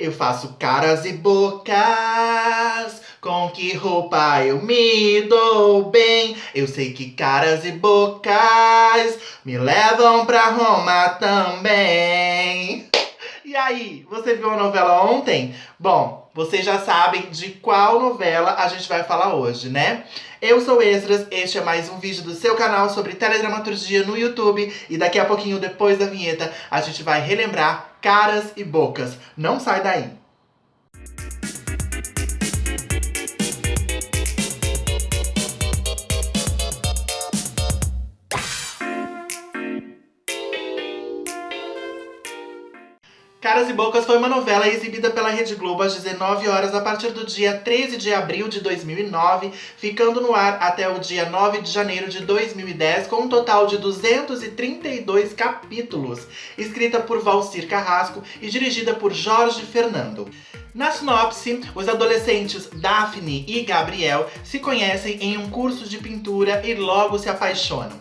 Eu faço caras e bocas, com que roupa eu me dou bem. Eu sei que caras e bocas me levam pra Roma também. E aí, você viu a novela ontem? Bom, vocês já sabem de qual novela a gente vai falar hoje, né? Eu sou Esdras, este é mais um vídeo do seu canal sobre teledramaturgia no YouTube. E daqui a pouquinho, depois da vinheta, a gente vai relembrar Caras e Bocas. Não sai daí! Caras e Bocas foi uma novela exibida pela Rede Globo às 19 horas a partir do dia 13 de abril de 2009, ficando no ar até o dia 9 de janeiro de 2010, com um total de 232 capítulos, escrita por Valcir Carrasco e dirigida por Jorge Fernando. Na sinopse, os adolescentes Daphne e Gabriel se conhecem em um curso de pintura e logo se apaixonam.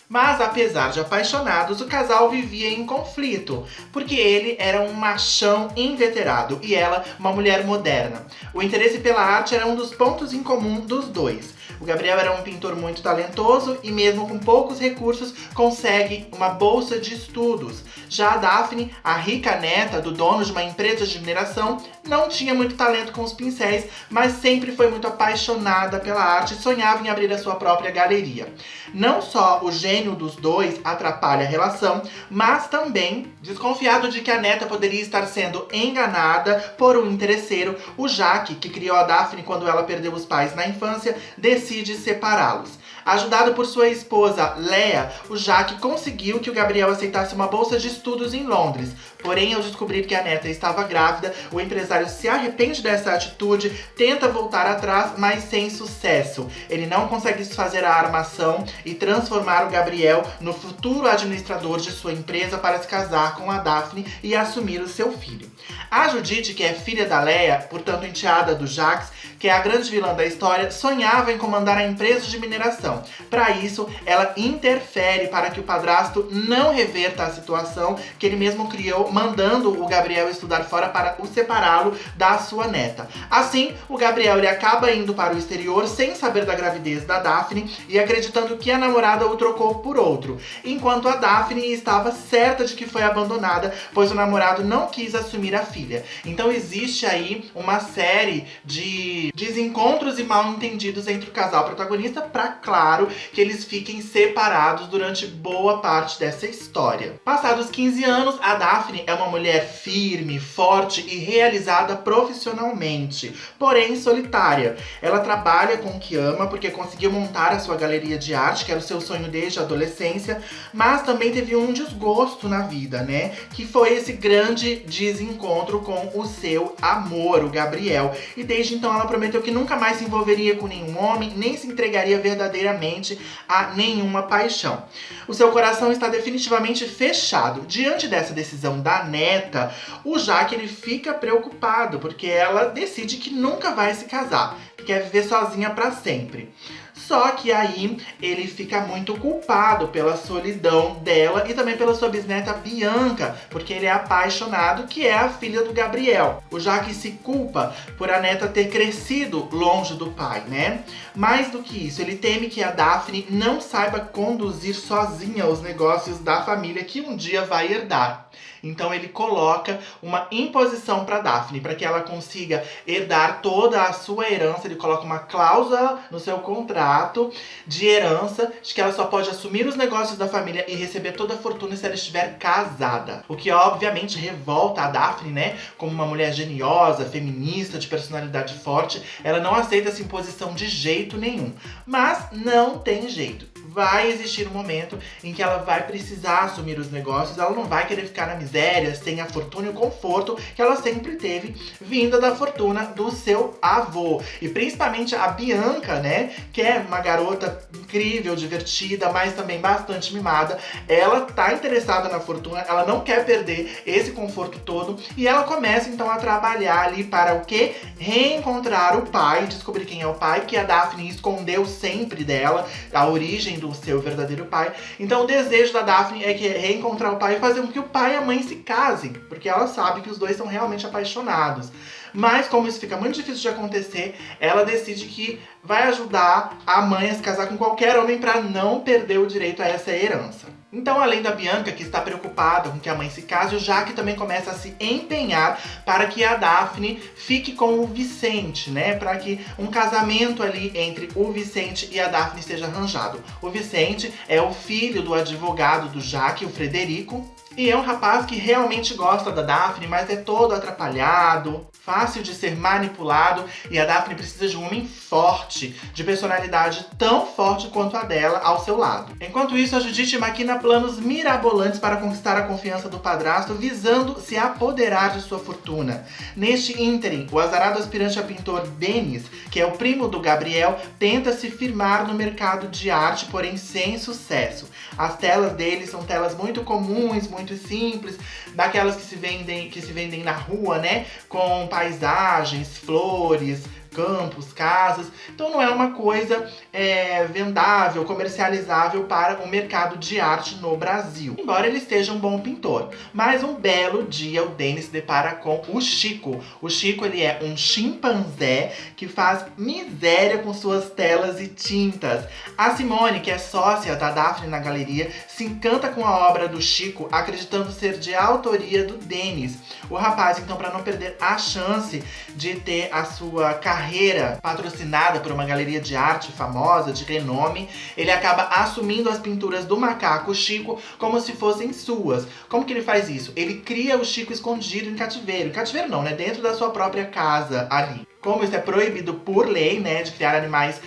Mas, apesar de apaixonados, o casal vivia em conflito, porque ele era um machão inveterado e ela uma mulher moderna. O interesse pela arte era um dos pontos em comum dos dois. O Gabriel era um pintor muito talentoso e, mesmo com poucos recursos, consegue uma bolsa de estudos. Já a Daphne, a rica neta do dono de uma empresa de mineração, não tinha muito talento com os pincéis, mas sempre foi muito apaixonada pela arte e sonhava em abrir a sua própria galeria. Não só o gênio dos dois atrapalha a relação, mas também, desconfiado de que a neta poderia estar sendo enganada por um interesseiro, o Jaque, que criou a Daphne quando ela perdeu os pais na infância, decide separá-los. Ajudado por sua esposa, Lea, o Jaque conseguiu que o Gabriel aceitasse uma bolsa de estudos em Londres. Porém, ao descobrir que a neta estava grávida, o empresário se arrepende dessa atitude, tenta voltar atrás, mas sem sucesso. Ele não consegue desfazer a armação e transformar o Gabriel no futuro administrador de sua empresa para se casar com a Daphne e assumir o seu filho. A Judite, que é filha da Lea, portanto enteada do Jacques, que é a grande vilã da história, sonhava em comandar a empresa de mineração. Para isso, ela interfere para que o padrasto não reverta a situação que ele mesmo criou, mandando o Gabriel estudar fora para o separá-lo da sua neta. Assim, o Gabriel ele acaba indo para o exterior sem saber da gravidez da Daphne e acreditando que a namorada o trocou por outro, enquanto a Daphne estava certa de que foi abandonada, pois o namorado não quis assumir a filha. Então existe aí uma série de desencontros e mal-entendidos entre o casal protagonista para, claro, que eles fiquem separados durante boa parte dessa história. Passados 15 anos, a Daphne é uma mulher firme, forte e realizada profissionalmente, porém solitária. Ela trabalha com o que ama porque conseguiu montar a sua galeria de arte, que era o seu sonho desde a adolescência, mas também teve um desgosto na vida, né? Que foi esse grande desencontro com o seu amor, o Gabriel. E desde então ela prometeu que nunca mais se envolveria com nenhum homem, nem se entregaria verdadeiramente a nenhuma paixão. O seu coração está definitivamente fechado. Diante dessa decisão da neta, o Jaque ele fica preocupado, porque ela decide que nunca vai se casar, que quer viver sozinha para sempre. Só que aí ele fica muito culpado pela solidão dela e também pela sua bisneta Bianca, porque ele é apaixonado, que é a filha do Gabriel. O Jaque se culpa por a neta ter crescido longe do pai, né? Mais do que isso, ele teme que a Daphne não saiba conduzir sozinha os negócios da família que um dia vai herdar. Então ele coloca uma imposição para Daphne, para que ela consiga herdar toda a sua herança. Ele coloca uma cláusula no seu contrato de herança, de que ela só pode assumir os negócios da família e receber toda a fortuna se ela estiver casada. O que obviamente revolta a Daphne, né? Como uma mulher geniosa, feminista, de personalidade forte, ela não aceita essa imposição de jeito nenhum. Mas não tem jeito. Vai existir um momento em que ela vai precisar assumir os negócios, ela não vai querer ficar na miséria, sem a fortuna e o conforto que ela sempre teve, vinda da fortuna do seu avô. E principalmente a Bianca, né, que é uma garota incrível, divertida, mas também bastante mimada, ela tá interessada na fortuna, ela não quer perder esse conforto todo, e ela começa então a trabalhar ali para o quê? Reencontrar o pai, descobrir quem é o pai, que a Daphne escondeu sempre dela, a origem do seu verdadeiro pai. Então o desejo da Daphne é que reencontrar o pai e fazer com que o pai pai e a mãe se casem, porque ela sabe que os dois são realmente apaixonados. Mas como isso fica muito difícil de acontecer, ela decide que vai ajudar a mãe a se casar com qualquer homem para não perder o direito a essa herança. Então, além da Bianca, que está preocupada com que a mãe se case, o Jaque também começa a se empenhar para que a Daphne fique com o Vicente, né? Para que um casamento ali entre o Vicente e a Daphne seja arranjado. O Vicente é o filho do advogado do Jaque, o Frederico, e é um rapaz que realmente gosta da Daphne, mas é todo atrapalhado, fácil de ser manipulado, e a Daphne precisa de um homem forte, de personalidade tão forte quanto a dela ao seu lado. Enquanto isso, a Judite maquina planos mirabolantes para conquistar a confiança do padrasto, visando se apoderar de sua fortuna. Neste ínterim, o azarado aspirante a pintor Denis, que é o primo do Gabriel, tenta se firmar no mercado de arte, porém sem sucesso. As telas dele são telas muito comuns, muito simples, daquelas que se vendem na rua, né? Com paisagens, flores, campos, casas. Então não é uma coisa vendável, comercializável para o mercado de arte no Brasil. Embora ele seja um bom pintor. Mas um belo dia o Denis se depara com o Chico. O Chico, ele é um chimpanzé que faz miséria com suas telas e tintas. A Simone, que é sócia da Daphne na galeria, se encanta com a obra do Chico, acreditando ser de autoria do Denis. O rapaz, então, para não perder a chance de ter a sua carreira patrocinada por uma galeria de arte famosa, de renome, ele acaba assumindo as pinturas do macaco Chico como se fossem suas. Como que ele faz isso? Ele cria o Chico escondido em cativeiro. Em cativeiro não, né? Dentro da sua própria casa ali. Como isso é proibido por lei, né? De criar animais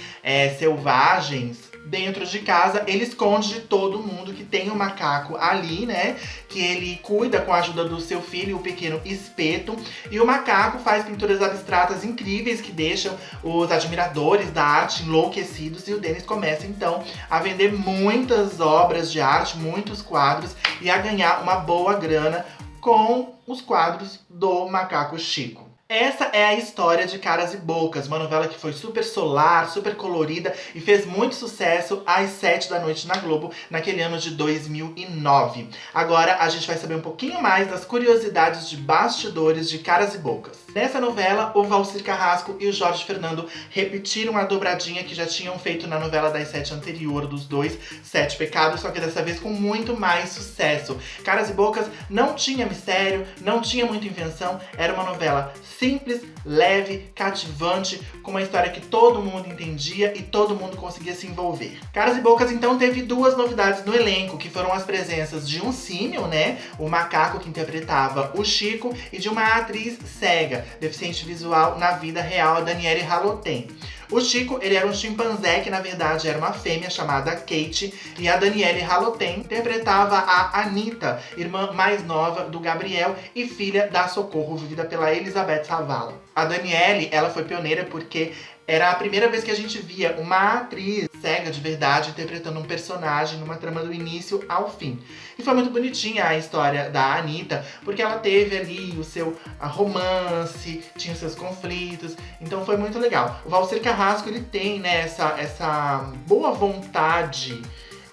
selvagens dentro de casa, ele esconde de todo mundo que tem um macaco ali, né? Que ele cuida com a ajuda do seu filho, o pequeno Espeto. E o macaco faz pinturas abstratas incríveis que deixam os admiradores da arte enlouquecidos. E o Denis começa, então, a vender muitas obras de arte, muitos quadros, e a ganhar uma boa grana com os quadros do macaco Chico. Essa é a história de Caras e Bocas, uma novela que foi super solar, super colorida e fez muito sucesso às 7 da noite na Globo, naquele ano de 2009. Agora a gente vai saber um pouquinho mais das curiosidades de bastidores de Caras e Bocas. Nessa novela, o Valcir Carrasco e o Jorge Fernando repetiram a dobradinha que já tinham feito na novela das 7 anterior dos dois, Sete Pecados, só que dessa vez com muito mais sucesso. Caras e Bocas não tinha mistério, não tinha muita invenção, era uma novela simples, leve, cativante, com uma história que todo mundo entendia e todo mundo conseguia se envolver. Caras e Bocas, então, teve duas novidades no elenco, que foram as presenças de um símil, né, o macaco que interpretava o Chico, e de uma atriz cega, deficiente visual na vida real, a Daniele Haloten. O Chico, ele era um chimpanzé que na verdade era uma fêmea chamada Kate, e a Daniele Haloten interpretava a Anitta, irmã mais nova do Gabriel e filha da Socorro, vivida pela Elizabeth Savala. A Daniele, ela foi pioneira porque era a primeira vez que a gente via uma atriz cega de verdade interpretando um personagem numa trama do início ao fim. E foi muito bonitinha a história da Anitta, porque ela teve ali o seu romance, tinha os seus conflitos, então foi muito legal. O Valcir Carrasco, ele tem, né, essa boa vontade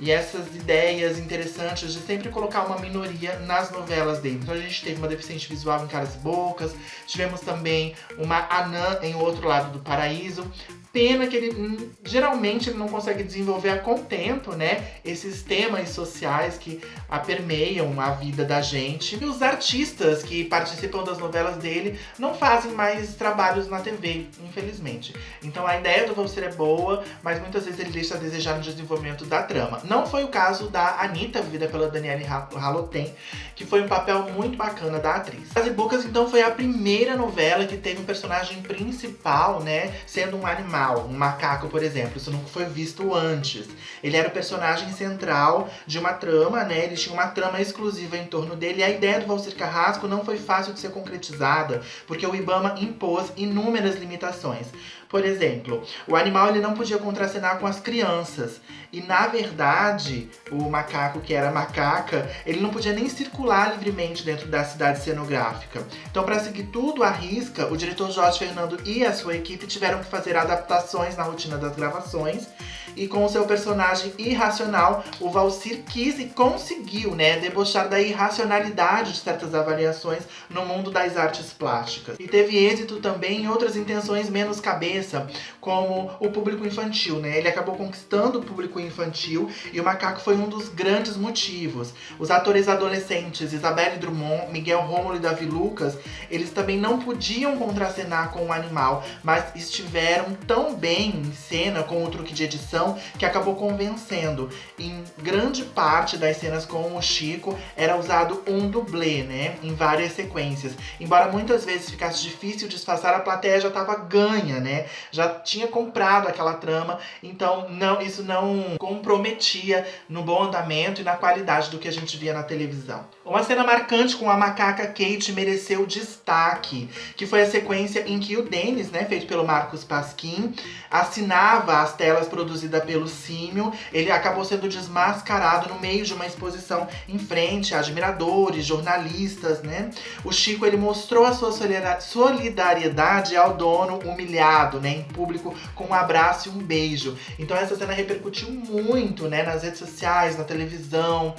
e essas ideias interessantes de sempre colocar uma minoria nas novelas dele. Então a gente teve uma deficiente visual em Caras e Bocas, tivemos também uma anã em O Outro Lado do Paraíso. Pena que ele, geralmente, ele não consegue desenvolver a contento, né, esses temas sociais que permeiam a vida da gente. E os artistas que participam das novelas dele não fazem mais trabalhos na TV, infelizmente. Então a ideia do Valcir é boa, mas muitas vezes ele deixa a desejar no desenvolvimento da trama. Não foi o caso da Anitta, vivida pela Daniele Haloten, que foi um papel muito bacana da atriz. Caras e Bocas, então, foi a primeira novela que teve um personagem principal, né, sendo um animal. Um macaco, por exemplo, isso nunca foi visto antes. Ele era o personagem central de uma trama, né? Ele tinha uma trama exclusiva em torno dele. E a ideia do Valcir Carrasco não foi fácil de ser concretizada, porque o IBAMA impôs inúmeras limitações. Por exemplo, o animal, ele não podia contracenar com as crianças. E, na verdade, o macaco, que era macaca, ele não podia nem circular livremente dentro da cidade cenográfica. Então, para seguir tudo à risca, o diretor Jorge Fernando e a sua equipe tiveram que fazer adaptações na rotina das gravações. e com o seu personagem irracional, o Valcir quis e conseguiu, né, debochar da irracionalidade de certas avaliações no mundo das artes plásticas. E teve êxito também em outras intenções menos cabeça, como o público infantil, né? Ele acabou conquistando o público infantil e o Macaco foi um dos grandes motivos. Os atores adolescentes Isabelle Drummond, Miguel Rômulo e Davi Lucas, eles também não podiam contracenar com o animal, mas estiveram tão bem em cena com o truque de edição que acabou convencendo. Em grande parte das cenas com o Chico era usado um dublê, né, em várias sequências. Embora muitas vezes ficasse difícil disfarçar, a plateia já estava ganha, né? Já tinha comprado aquela trama, então isso não comprometia no bom andamento e na qualidade do que a gente via na televisão. Uma cena marcante com a macaca Kate mereceu destaque, que foi a sequência em que o Denis, né, feito pelo Marcos Pasquim, assinava as telas produzidas pelo Símio. Ele acabou sendo desmascarado no meio de uma exposição em frente a admiradores, jornalistas, né? O Chico, ele mostrou a sua solidariedade ao dono humilhado, né, em público, com um abraço e um beijo. Então essa cena repercutiu muito, né, nas redes sociais, na televisão,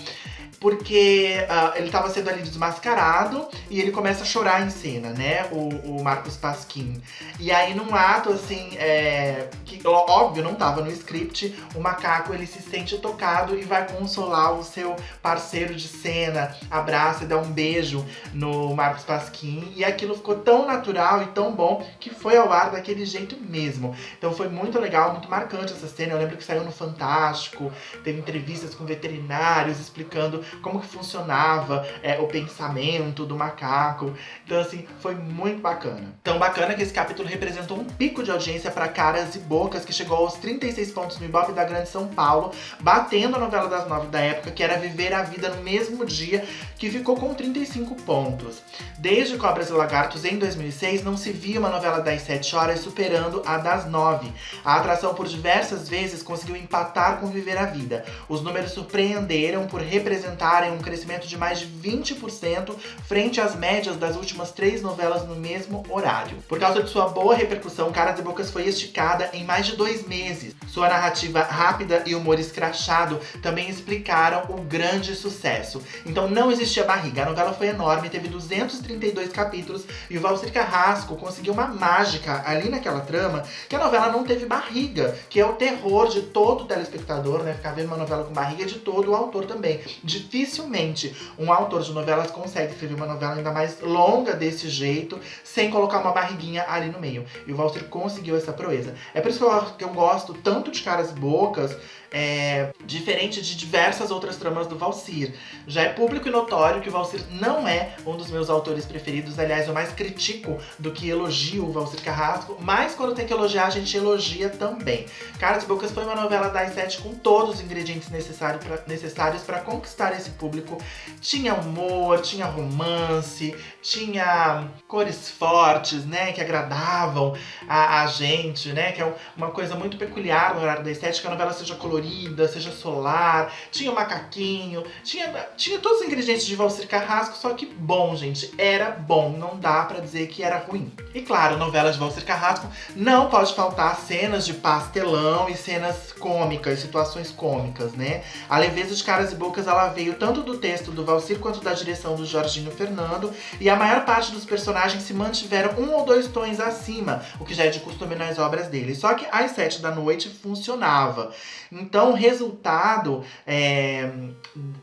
porque ele estava sendo ali desmascarado e ele começa a chorar em cena, né, o Marcos Pasquim. E aí, num ato, assim, que óbvio não estava no script, o Macaco, ele se sente tocado e vai consolar o seu parceiro de cena, abraça e dá um beijo no Marcos Pasquim. E aquilo ficou tão natural e tão bom que foi ao ar daquele jeito mesmo. Então foi muito legal, muito marcante essa cena. Eu lembro que saiu no Fantástico, teve entrevistas com veterinários explicando como que funcionava o pensamento do macaco. Então, assim, foi muito bacana. Tão bacana que esse capítulo representou um pico de audiência para Caras e Bocas, que chegou aos 36 pontos no Ibope da Grande São Paulo, batendo a novela das 9 da época, que era Viver a Vida no Mesmo Dia, que ficou com 35 pontos. Desde Cobras e Lagartos, em 2006, não se via uma novela das 7 horas superando a das 9. A atração, por diversas vezes, conseguiu empatar com Viver a Vida. Os números surpreenderam por representarem um crescimento de mais de 20% frente às médias das últimas 3 novelas no mesmo horário. Por causa de sua boa repercussão, Caras e Bocas foi esticada em mais de 2 meses. Sua narrativa rápida e humor escrachado também explicaram o grande sucesso. Então não existia barriga, a novela foi enorme, teve 232 capítulos e o Valcir Carrasco conseguiu uma mágica ali naquela trama, que a novela não teve barriga, que é o terror de todo telespectador, né? Ficar vendo uma novela com barriga e de todo o autor também. Dificilmente um autor de novelas consegue escrever uma novela ainda mais longa desse jeito, sem colocar uma barriguinha ali no meio. E o Valcir conseguiu essa proeza. É por isso que eu gosto tanto de Caras e Bocas, diferente de diversas outras tramas do Valcir. Já é público e notório que o Valcir não é um dos meus autores preferidos. Aliás, eu mais critico do que elogio o Valcir Carrasco, mas quando tem que elogiar, a gente elogia também. Caras e Bocas foi uma novela das 7 com todos os ingredientes necessários para conquistar esse público. Tinha humor, tinha romance, tinha cores fortes, né, que agradavam a gente, né, que é uma coisa muito peculiar no horário das 7, que a novela seja colorida, seja solar, tinha o macaquinho, tinha todos os ingredientes de Valcir Carrasco, só que bom, gente, era bom, não dá pra dizer que era ruim. E claro, novelas de Valcir Carrasco não pode faltar cenas de pastelão e cenas cômicas, situações cômicas, né? A leveza de Caras e Bocas, ela veio tanto do texto do Valcir quanto da direção do Jorginho Fernando, e a maior parte dos personagens se mantiveram 1 ou 2 tons acima, o que já é de costume nas obras dele. Só que às 7 da noite funcionava. Então, o resultado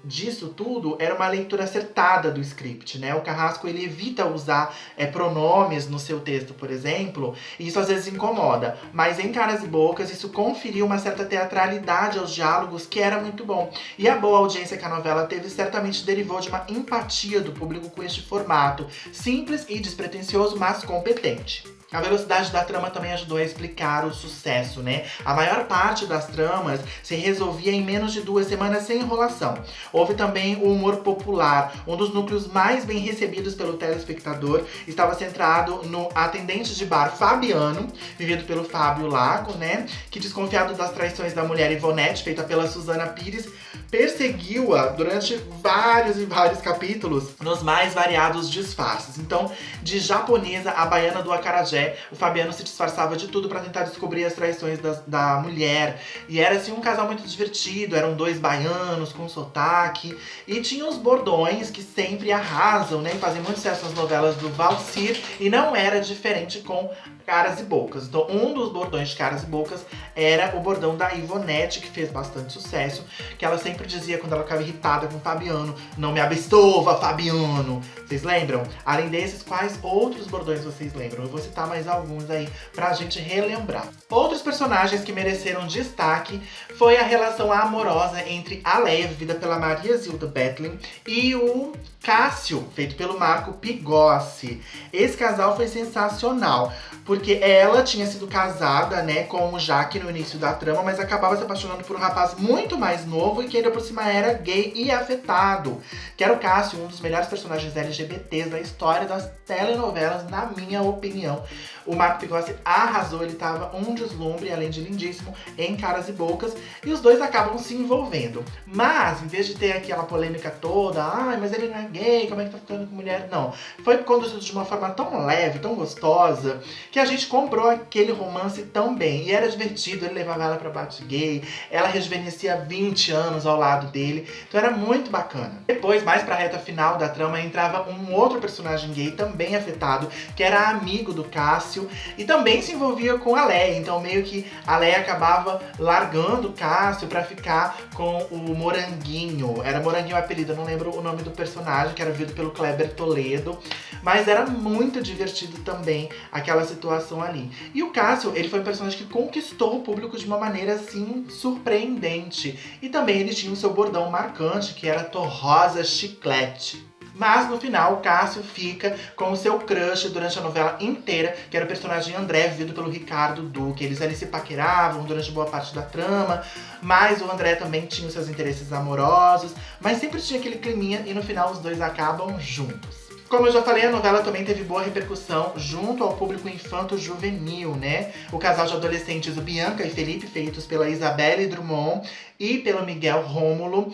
disso tudo era uma leitura acertada do script, né? O Carrasco, ele evita usar pronomes no seu texto, por exemplo, e isso às vezes incomoda. Mas em Caras e Bocas, isso conferiu uma certa teatralidade aos diálogos, que era muito bom. E a boa audiência que a novela teve certamente derivou de uma empatia do público com este formato, simples e despretensioso, mas competente. A velocidade da trama também ajudou a explicar o sucesso, né? A maior parte das tramas se resolvia em menos de 2 semanas sem enrolação. Houve também o humor popular. Um dos núcleos mais bem recebidos pelo telespectador estava centrado no atendente de bar Fabiano, vivido pelo Fábio Lago, né? Que, desconfiado das traições da mulher Ivonete, feita pela Suzana Pires, perseguiu-a durante vários e vários capítulos nos mais variados disfarces. Então, de japonesa a baiana do acarajé, né? O Fabiano se disfarçava de tudo pra tentar descobrir as traições da mulher. E era assim um casal muito divertido, eram dois baianos com sotaque. E tinha os bordões que sempre arrasam, né? E fazem muito sucesso nas novelas do Valcir. E não era diferente com Caras e Bocas. Então, um dos bordões de Caras e Bocas era o bordão da Ivonete, que fez bastante sucesso. Que ela sempre dizia quando ela ficava irritada com o Fabiano: não me abstova, Fabiano! Vocês lembram? Além desses, quais outros bordões vocês lembram? Eu vou citar mais alguns aí pra gente relembrar. Outros personagens que mereceram destaque foi a relação amorosa entre a Leia, vivida pela Maria Zilda Bethlen, e o Cássio, feito pelo Marco Pigossi. Esse casal foi sensacional, porque ela tinha sido casada, né, com o Jaque no início da trama, mas acabava se apaixonando por um rapaz muito mais novo e que ainda por cima era gay e afetado, que era o Cássio, um dos melhores personagens LGBTs da história das telenovelas, na minha opinião. O Marco Pigossi arrasou, ele tava um deslumbre, além de lindíssimo, em Caras e Bocas, e os dois acabam se envolvendo. Mas, em vez de ter aquela polêmica toda, ai, mas ele não é gay, como é que tá ficando com mulher? Não, foi conduzido de uma forma tão leve, tão gostosa, que a gente comprou aquele romance tão bem. E era divertido, ele levava ela pra bate gay, ela rejuvenescia 20 anos ao lado dele, então era muito bacana. Depois, mais pra reta final da trama, entrava um outro personagem gay também afetado, que era amigo do Cássio, e também se envolvia com a Leia. Então meio que a Leia acabava largando o Cássio pra ficar com o Moranguinho. Era Moranguinho o apelido, eu não lembro o nome do personagem, que era vivido pelo Kleber Toledo. Mas era muito divertido também aquela situação ali. E o Cássio, ele foi um personagem que conquistou o público de uma maneira, assim, surpreendente. E também ele tinha o seu bordão marcante, que era Torrosa Chiclete. Mas no final, o Cássio fica com o seu crush durante a novela inteira, que era o personagem André, vivido pelo Ricardo Duque. Eles ali se paqueravam durante boa parte da trama, mas o André também tinha os seus interesses amorosos, mas sempre tinha aquele climinha e no final os dois acabam juntos. Como eu já falei, a novela também teve boa repercussão junto ao público infanto-juvenil, né? O casal de adolescentes, o Bianca e Felipe, feitos pela Isabelle Drummond e pelo Miguel Rômulo,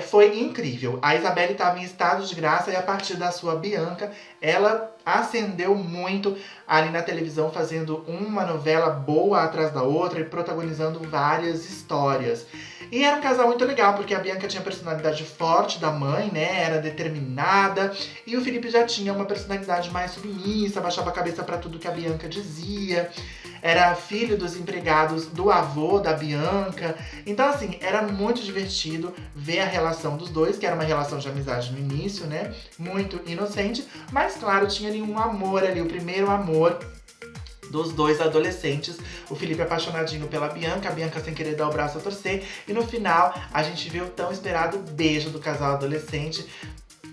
foi incrível. A Isabelle estava em estado de graça e a partir da sua Bianca, ela ascendeu muito ali na televisão, fazendo uma novela boa atrás da outra e protagonizando várias histórias. E era um casal muito legal, porque a Bianca tinha a personalidade forte da mãe, né? Era determinada. E o Felipe já tinha uma personalidade mais submissa, baixava a cabeça pra tudo que a Bianca dizia. Era filho dos empregados do avô da Bianca. Então, assim, era muito divertido ver a relação dos dois, que era uma relação de amizade no início, né? Muito inocente. Mas, claro, tinha ali um amor ali, o primeiro amor dos dois adolescentes, o Felipe apaixonadinho pela Bianca, a Bianca sem querer dar o braço a torcer, e no final a gente viu o tão esperado beijo do casal adolescente,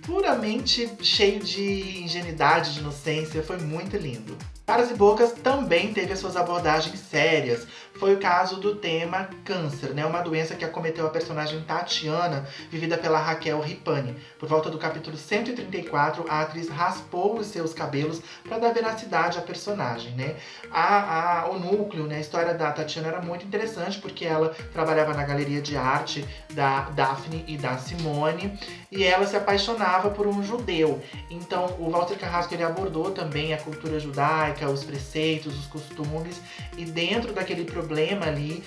puramente cheio de ingenuidade, de inocência, foi muito lindo. Caras e Bocas também teve as suas abordagens sérias. Foi o caso do tema câncer, né? Uma doença que acometeu a personagem Tatiana, vivida pela Raquel Ripani. Por volta do capítulo 134, a atriz raspou os seus cabelos para dar veracidade à personagem, né? O núcleo, né? A história da Tatiana era muito interessante, porque ela trabalhava na galeria de arte da Daphne e da Simone, e ela se apaixonava por um judeu. Então, o Walter Carrasco, ele abordou também a cultura judaica, os preceitos, os costumes, e dentro daquele problema ali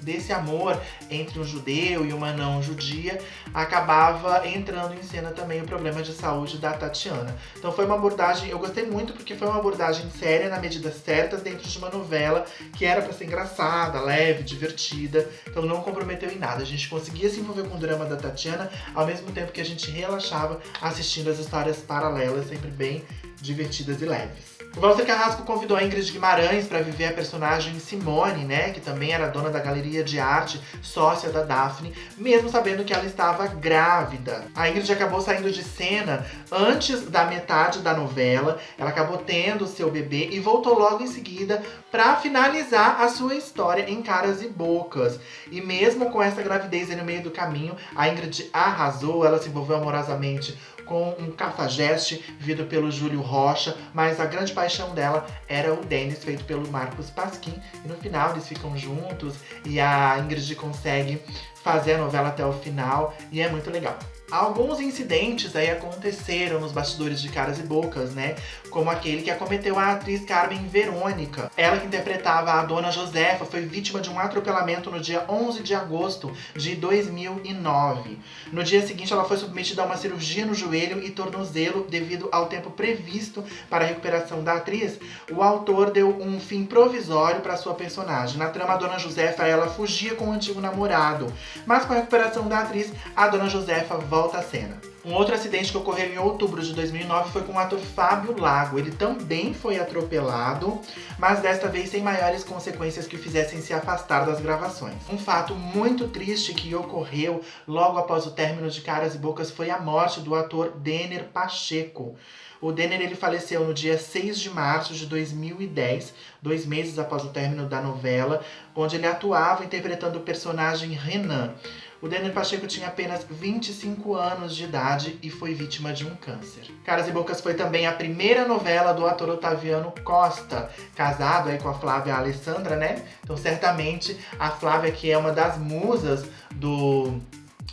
desse amor entre um judeu e uma não judia, acabava entrando em cena também o problema de saúde da Tatiana. Então foi uma abordagem, eu gostei muito porque foi uma abordagem séria na medida certa dentro de uma novela que era pra ser engraçada, leve, divertida, então não comprometeu em nada. A gente conseguia se envolver com o drama da Tatiana ao mesmo tempo que a gente relaxava assistindo as histórias paralelas, sempre bem divertidas e leves. O Walter Carrasco convidou a Ingrid Guimarães para viver a personagem Simone, né, que também era dona da galeria de arte, sócia da Daphne, mesmo sabendo que ela estava grávida. A Ingrid acabou saindo de cena antes da metade da novela, ela acabou tendo seu bebê e voltou logo em seguida para finalizar a sua história em Caras e Bocas. E mesmo com essa gravidez aí no meio do caminho, a Ingrid arrasou, ela se envolveu amorosamente com um cafajeste vivido pelo Júlio Rocha, mas a grande paixão dela era o Denis, feito pelo Marcos Pasquim. E no final eles ficam juntos e a Ingrid consegue fazer a novela até o final e é muito legal. Alguns incidentes aí aconteceram nos bastidores de Caras e Bocas, né? Como aquele que acometeu a atriz Carmen Verônica. Ela, que interpretava a Dona Josefa, foi vítima de um atropelamento no dia 11 de agosto de 2009. No dia seguinte, ela foi submetida a uma cirurgia no joelho e tornozelo devido ao tempo previsto para a recuperação da atriz. O autor deu um fim provisório para sua personagem. Na trama, a Dona Josefa, ela fugia com o antigo namorado. Mas com a recuperação da atriz, a Dona Josefa volta à cena. Um outro acidente que ocorreu em outubro de 2009 foi com o ator Fábio Lago. Ele também foi atropelado, mas desta vez sem maiores consequências que o fizessem se afastar das gravações. Um fato muito triste que ocorreu logo após o término de Caras e Bocas foi a morte do ator Denner Pacheco. O Denner, ele faleceu no dia 6 de março de 2010, 2 meses após o término da novela, onde ele atuava interpretando o personagem Renan. O Denner Pacheco tinha apenas 25 anos de idade e foi vítima de um câncer. Caras e Bocas foi também a primeira novela do ator Otaviano Costa, casado aí com a Flávia Alessandra, né? Então, certamente, a Flávia, que é uma das musas do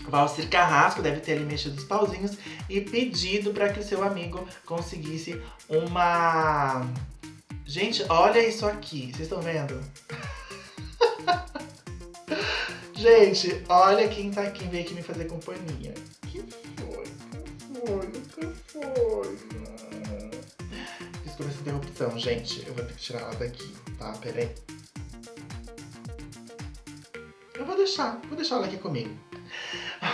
Valcir Carrasco, deve ter ali mexido os pauzinhos e pedido para que o seu amigo conseguisse uma... Gente, olha isso aqui. Vocês estão vendo? Gente, olha quem veio aqui me fazer companhia. Que foi? Desculpa essa interrupção, gente. Eu vou ter que tirar ela daqui, tá? Peraí. Eu vou deixar ela aqui comigo.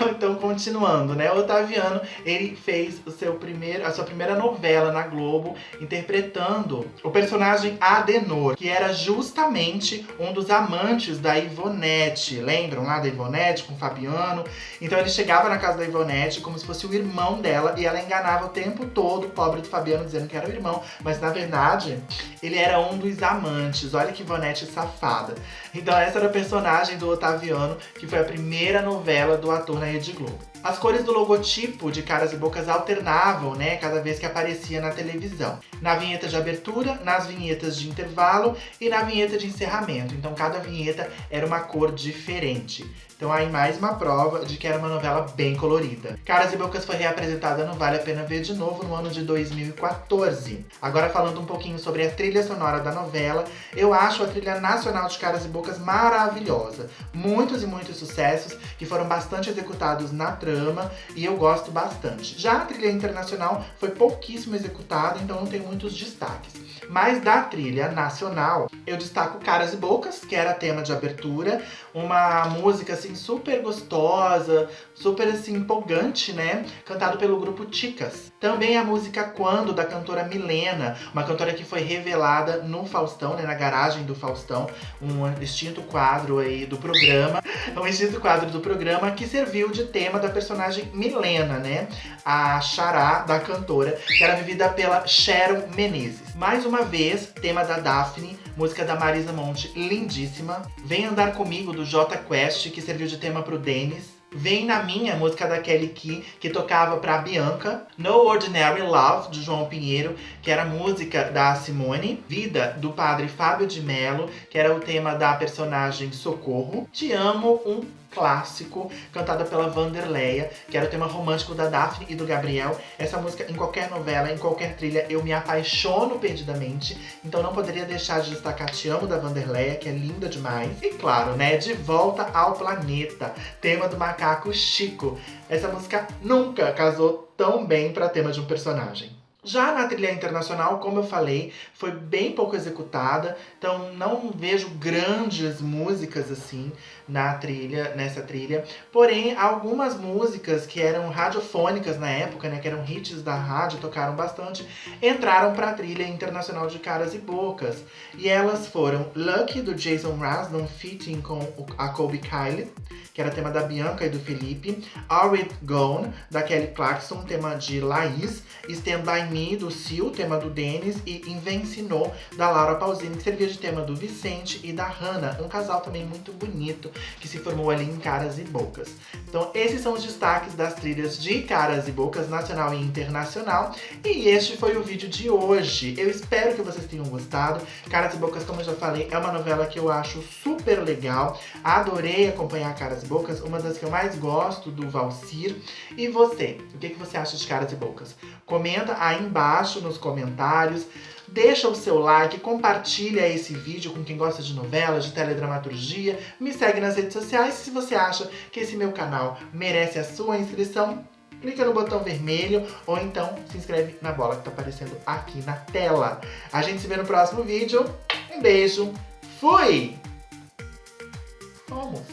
Então, continuando, né? O Otaviano, ele fez a sua primeira novela na Globo, interpretando o personagem Adenor, que era justamente um dos amantes da Ivonete. Lembram lá da Ivonete com o Fabiano? Então ele chegava na casa da Ivonete como se fosse o irmão dela e ela enganava o tempo todo o pobre do Fabiano dizendo que era o irmão, mas na verdade ele era um dos amantes. Olha que Ivonete safada. Então essa era a personagem do Otaviano, que foi a primeira novela do ator na Rede Globo. As cores do logotipo de Caras e Bocas alternavam, né, cada vez que aparecia na televisão. Na vinheta de abertura, nas vinhetas de intervalo e na vinheta de encerramento. Então cada vinheta era uma cor diferente. Então aí mais uma prova de que era uma novela bem colorida. Caras e Bocas foi reapresentada no Vale a Pena Ver de Novo no ano de 2014. Agora falando um pouquinho sobre a trilha sonora da novela, eu acho a trilha nacional de Caras e Bocas maravilhosa. Muitos e muitos sucessos que foram bastante executados na trama e eu gosto bastante. Já a trilha internacional foi pouquíssimo executada, então não tem muitos destaques. Mas da trilha nacional, eu destaco Caras e Bocas, que era tema de abertura, uma música assim super gostosa, super assim empolgante, né? Cantado pelo grupo Ticas. Também a música Quando, da cantora Milena, uma cantora que foi revelada no Faustão, né? Na garagem do Faustão, um extinto quadro aí do programa. Um extinto quadro do programa que serviu de tema da personagem Milena, né? A xará da cantora, que era vivida pela Sharon Menezes. Mais uma vez, tema da Daphne, música da Marisa Monte, lindíssima. Vem Andar Comigo, do Jota Quest, que serviu de tema pro Denis. Vem Na Minha, música da Kelly Key, que tocava pra Bianca. No Ordinary Love, de João Pinheiro, que era música da Simone. Vida, do padre Fábio de Mello, que era o tema da personagem Socorro. Te Amo, um clássico, cantada pela Vanderleia, que era o tema romântico da Daphne e do Gabriel. Essa música, em qualquer novela, em qualquer trilha, eu me apaixono perdidamente. Então não poderia deixar de destacar Te Amo, da Vanderleia, que é linda demais. E claro, né, De Volta ao Planeta, tema do macaco Chico. Essa música nunca casou tão bem para tema de um personagem. Já na trilha internacional, como eu falei, foi bem pouco executada, então não vejo grandes músicas assim nessa trilha. Porém, algumas músicas que eram radiofônicas na época, né, que eram hits da rádio, tocaram bastante, entraram para a trilha internacional de Caras e Bocas. E elas foram Lucky, do Jason Mraz, num featuring com a Colby Kylie, que era tema da Bianca e do Felipe. Already Gone, da Kelly Clarkson, tema de Laís. Stand By Me, do Sil, tema do Denis, e Invencinou, da Laura Pausini, que servia de tema do Vicente e da Hannah, um casal também muito bonito, que se formou ali em Caras e Bocas. Então esses são os destaques das trilhas de Caras e Bocas, nacional e internacional, e este foi o vídeo de hoje. Eu espero que vocês tenham gostado. Caras e Bocas, como eu já falei, é uma novela que eu acho super legal, adorei acompanhar Caras e Bocas, uma das que eu mais gosto do Valcir. E você, o que você acha de Caras e Bocas? Comenta aí embaixo nos comentários, deixa o seu like, compartilha esse vídeo com quem gosta de novelas, de teledramaturgia, me segue nas redes sociais. Se você acha que esse meu canal merece a sua inscrição, clica no botão vermelho ou então se inscreve na bola que tá aparecendo aqui na tela. A gente se vê no próximo vídeo. Um beijo, fui! Vamos!